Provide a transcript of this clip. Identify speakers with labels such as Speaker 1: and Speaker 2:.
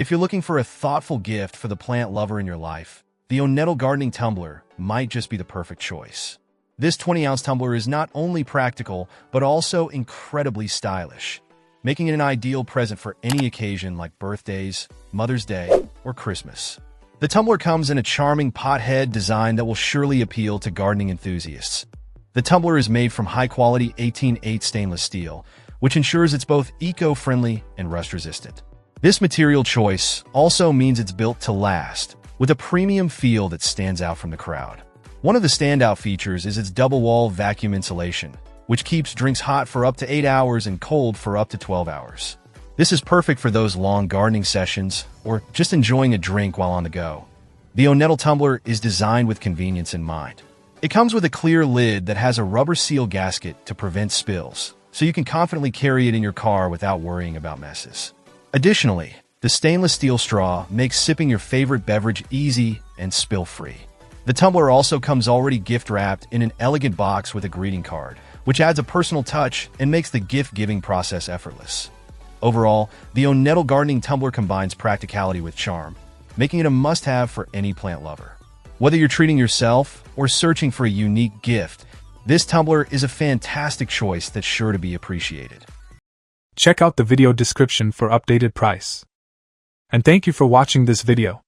Speaker 1: If you're looking for a thoughtful gift for the plant lover in your life, the Onebttl gardening tumbler might just be the perfect choice. This 20-ounce tumbler is not only practical, but also incredibly stylish, making it an ideal present for any occasion like birthdays, Mother's Day, or Christmas. The tumbler comes in a charming pothead design that will surely appeal to gardening enthusiasts. The tumbler is made from high-quality 18/8 stainless steel, which ensures it's both eco-friendly and rust-resistant. This material choice also means it's built to last, with a premium feel that stands out from the crowd. One of the standout features is its double-wall vacuum insulation, which keeps drinks hot for up to 8 hours and cold for up to 12 hours. This is perfect for those long gardening sessions or just enjoying a drink while on the go. The Onebttl tumbler is designed with convenience in mind. It comes with a clear lid that has a rubber seal gasket to prevent spills, so you can confidently carry it in your car without worrying about messes. Additionally, the stainless steel straw makes sipping your favorite beverage easy and spill-free. The tumbler also comes already gift-wrapped in an elegant box with a greeting card, which adds a personal touch and makes the gift-giving process effortless. Overall, the Onebttl gardening tumbler combines practicality with charm, making it a must-have for any plant lover. Whether you're treating yourself or searching for a unique gift, this tumbler is a fantastic choice that's sure to be appreciated.
Speaker 2: Check out the video description for updated price. And thank you for watching this video.